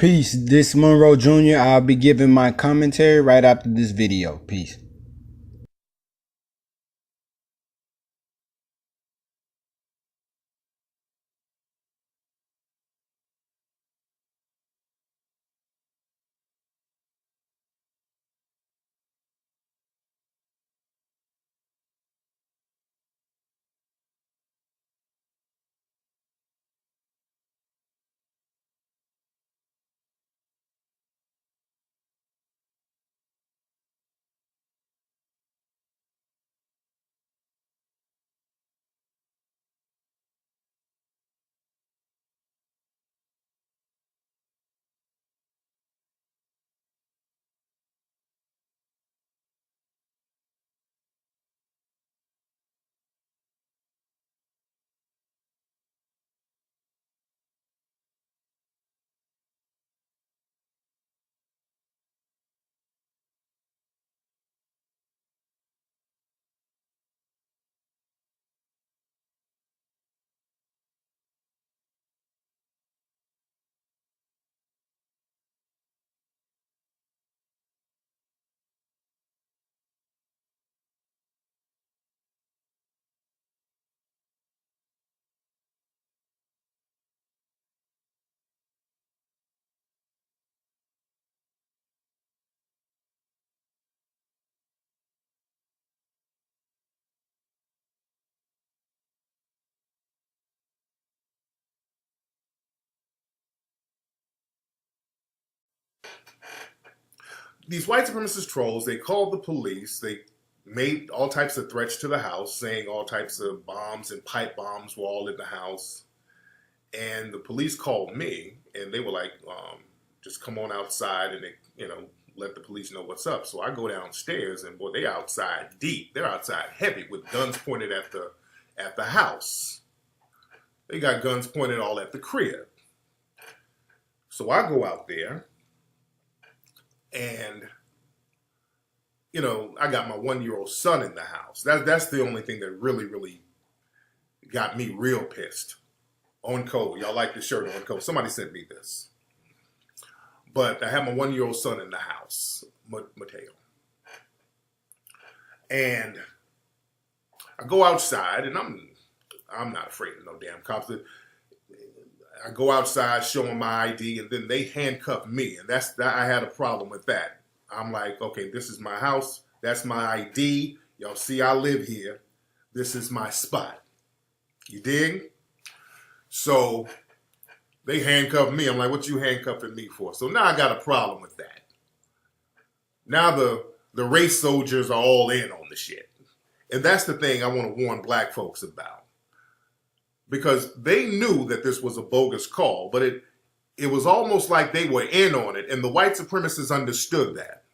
Peace, this Monroe Jr. I'll be giving my commentary right after this video. Peace. These white supremacist trolls, they called the police. They made all types of threats to the house, saying all types of bombs and pipe bombs were all in the house. And the police called me, and they were like, just come on outside, and they, let the police know what's up. So I go downstairs, and boy, they outside deep. They're outside heavy with guns pointed at the house. They got guns pointed all at the crib. So I go out there, and, I got my 1-year-old son in the house. That's the only thing that really got me real pissed. On code. Y'all like the shirt on code. Somebody sent me this. But I have my 1-year-old son in the house, Mateo. And I go outside, and I'm not afraid of no damn cops. I go outside, show them my ID, and then they handcuff me. And I had a problem with that. I'm like, okay, this is my house. That's my ID. Y'all see I live here. This is my spot. You dig? So they handcuffed me. I'm like, what you handcuffing me for? So now I got a problem with that. Now the race soldiers are all in on the shit. And that's the thing I want to warn black folks about. Because they knew that this was a bogus call, but it was almost like they were in on it, and the white supremacists understood that.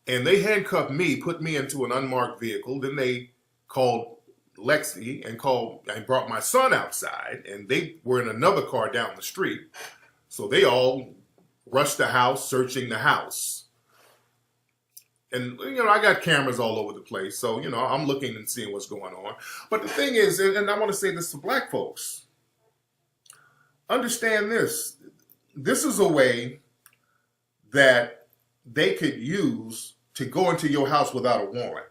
And they handcuffed me, put me into an unmarked vehicle, then they called Lexi and brought my son outside, and they were in another car down the street. So they all rushed the house, searching the house. And, I got cameras all over the place. So, I'm looking and seeing what's going on. But the thing is, and I want to say this to black folks, understand this. This is a way that they could use to go into your house without a warrant.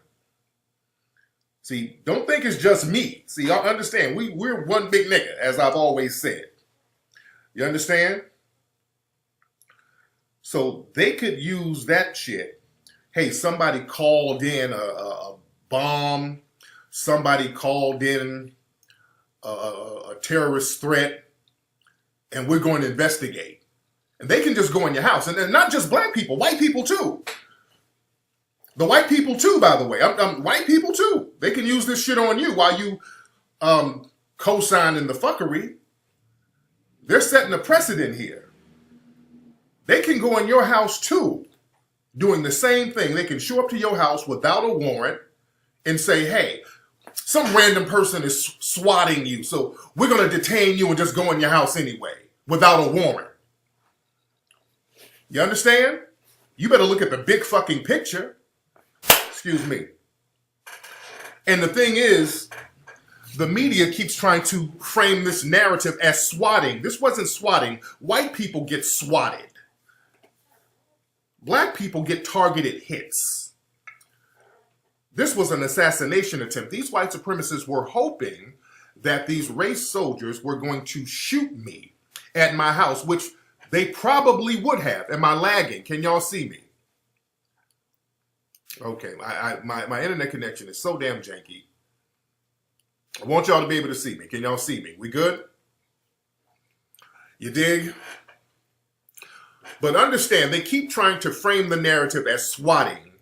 See, don't think it's just me. See, y'all understand, we're one big nigga, as I've always said. You understand? So they could use that shit. Hey, somebody called in a bomb. Somebody called in a terrorist threat, and we're going to investigate. And they can just go in your house. And not just black people, white people too. The white people too, by the way. White people too. They can use this shit on you while you co-signing the fuckery. They're setting a precedent here. They can go in your house too, doing the same thing. They can show up to your house without a warrant and say, hey, some random person is swatting you, so we're going to detain you and just go in your house anyway, without a warrant. You understand? You better look at the big fucking picture. Excuse me. And the thing is, the media keeps trying to frame this narrative as swatting. This wasn't swatting. White people get swatted. Black people get targeted hits. This was an assassination attempt. These white supremacists were hoping that these race soldiers were going to shoot me at my house, which they probably would have. Am I lagging? Can y'all see me? Okay, my internet connection is so damn janky. I want y'all to be able to see me. Can y'all see me? We good? You dig? But understand, they keep trying to frame the narrative as swatting.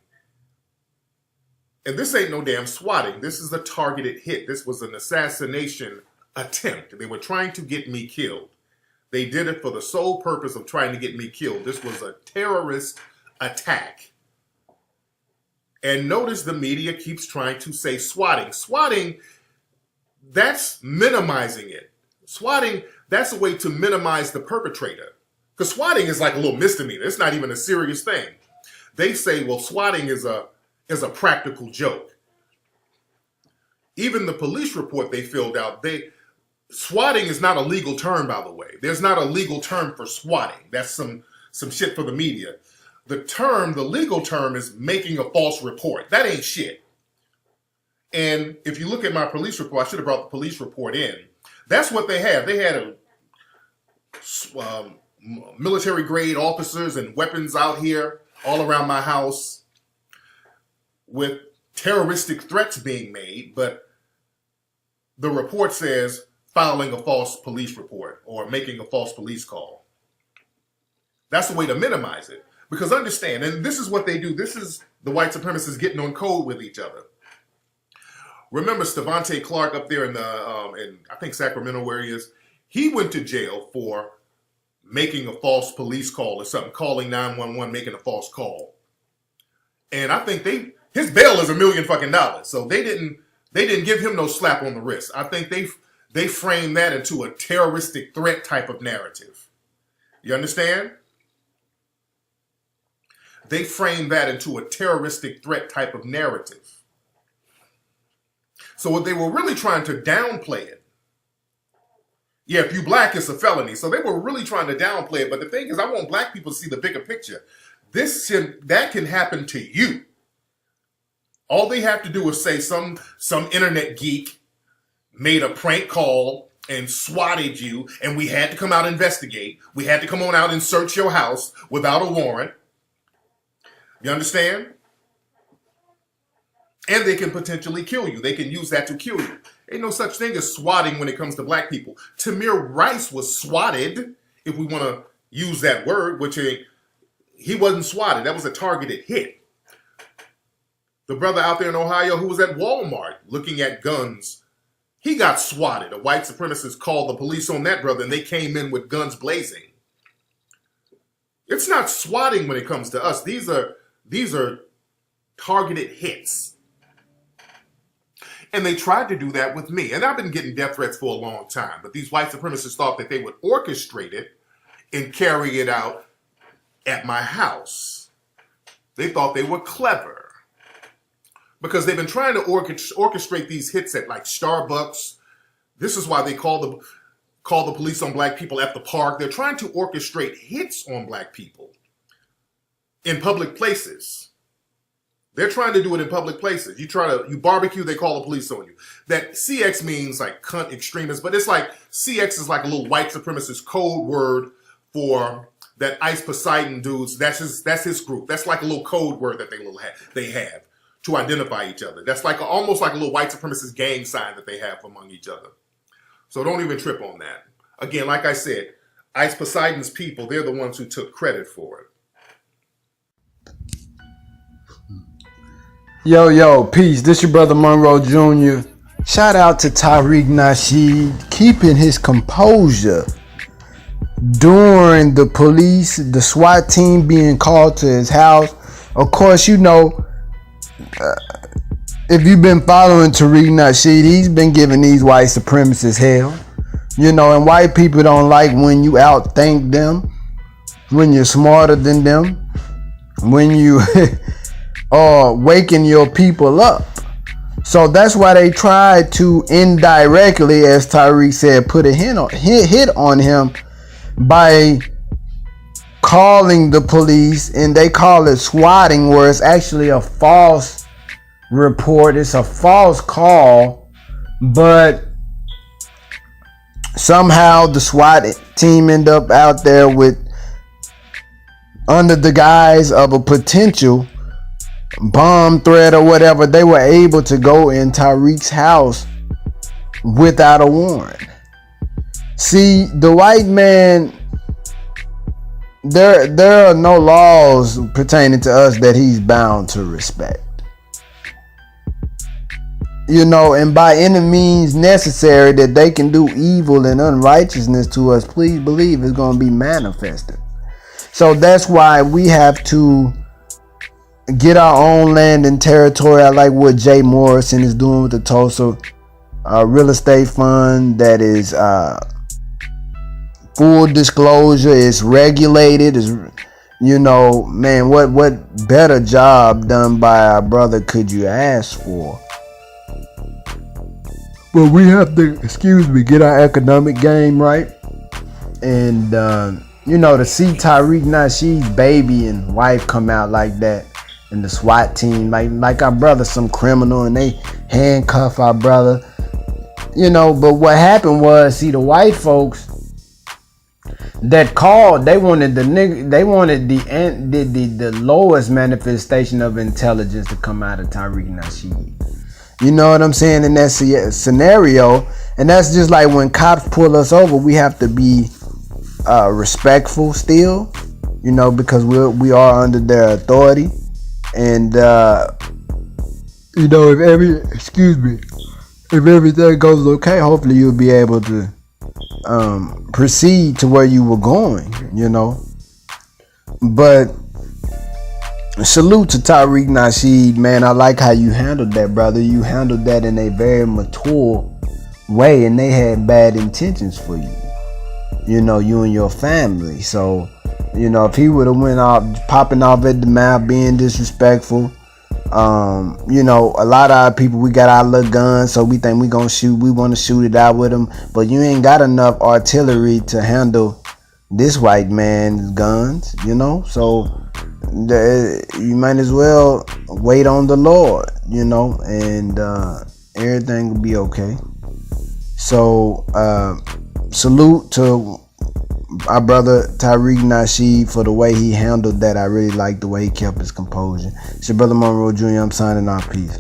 And this ain't no damn swatting. This is a targeted hit. This was an assassination attempt. They were trying to get me killed. They did it for the sole purpose of trying to get me killed. This was a terrorist attack. And notice the media keeps trying to say swatting. Swatting, that's minimizing it. Swatting, that's a way to minimize the perpetrator. Because swatting is like a little misdemeanor. It's not even a serious thing. They say, well, swatting is a practical joke. Even the police report they filled out, swatting is not a legal term, by the way. There's not a legal term for swatting. That's some shit for the media. The legal term is making a false report. That ain't shit. And if you look at my police report, I should have brought the police report in. That's what they have. They had military grade officers and weapons out here all around my house with terroristic threats being made. But the report says filing a false police report or making a false police call. That's the way to minimize it. Because understand, and this is what they do. This is the white supremacists getting on code with each other. Remember Stevante Clark up there in I think Sacramento where he is? He went to jail for making a false police call or something, calling 911, making a false call. And I think his bail is $1 million fucking dollars. So they didn't give him no slap on the wrist. I think they framed that into a terroristic threat type of narrative. You understand? They framed that into a terroristic threat type of narrative. So what they were really trying to downplay it. Yeah, if you black, it's a felony. So they were really trying to downplay it. But the thing is, I want black people to see the bigger picture. That can happen to you. All they have to do is say some internet geek made a prank call and swatted you, and we had to come out and investigate. We had to come on out and search your house without a warrant. You understand? And they can potentially kill you. They can use that to kill you. Ain't no such thing as swatting when it comes to black people. Tamir Rice was swatted, if we want to use that word, which he wasn't swatted. That was a targeted hit. The brother out there in Ohio who was at Walmart looking at guns, he got swatted. A white supremacist called the police on that brother, and they came in with guns blazing. It's not swatting when it comes to us. These are targeted hits. And they tried to do that with me. And I've been getting death threats for a long time. But these white supremacists thought that they would orchestrate it and carry it out at my house. They thought they were clever. Because they've been trying to orchestrate these hits at like Starbucks. This is why they call the police on black people at the park. They're trying to orchestrate hits on black people in public places. They're trying to do it in public places. You barbecue, they call the police on you. That CX means like cunt extremists, but it's like CX is like a little white supremacist code word for that Ice Poseidon dudes. That's his group. That's like a little code word that they have to identify each other. That's like almost like a little white supremacist gang sign that they have among each other. So don't even trip on that. Again, like I said, Ice Poseidon's people, they're the ones who took credit for it. Yo, peace. This your brother Monroe Jr. Shout out to Tariq Nasheed keeping his composure during the the SWAT team being called to his house. Of course, you know, if you've been following Tariq Nasheed, he's been giving these white supremacists hell. You know, and white people don't like when you outthink them, when you're smarter than them, when you waking your people up. So that's why they tried to indirectly, as Tariq said, put a hit on him by calling the police, and they call it swatting, where it's actually a false report. It's a false call, but somehow the SWAT team end up out there with, under the guise of a potential bomb threat or whatever, they were able to go in Tariq's house without a warrant. See, the white man, there are no laws pertaining to us that he's bound to respect. You know, and by any means necessary that they can do evil and unrighteousness to us, please believe it's going to be manifested. So that's why we have to get our own land and territory. I like what Jay Morrison is doing with the Tulsa real estate fund. That is full disclosure. It's regulated. It's, you know, man, what better job done by our brother could you ask for? But we have to, get our economic game right. And you know, to see Tariq Nasheed's baby and wife come out like that, and the SWAT team, like our brother some criminal, and they handcuff our brother. You know, but what happened was, see, the white folks that called, they wanted the lowest manifestation of intelligence to come out of Tariq Nasheed. You know what I'm saying? In that scenario, and that's just like when cops pull us over, we have to be respectful still, you know, because we are under their authority. And you know, if everything goes okay, hopefully you'll be able to proceed to where you were going, you know. But salute to Tariq Nasheed, man. I like how you handled that, brother. You handled that in a very mature way, and they had bad intentions for you, you know, you and your family. So, you know, if he would have went off popping off at the mouth, being disrespectful, you know, a lot of our people, we got our little guns, so we think we want to shoot it out with them, but you ain't got enough artillery to handle this white man's guns, you know. So you might as well wait on the Lord, you know, and everything will be okay. So salute to our brother Tariq Nasheed for the way he handled that. I really like the way he kept his composure. It's your brother Monroe Jr. I'm signing off. Peace.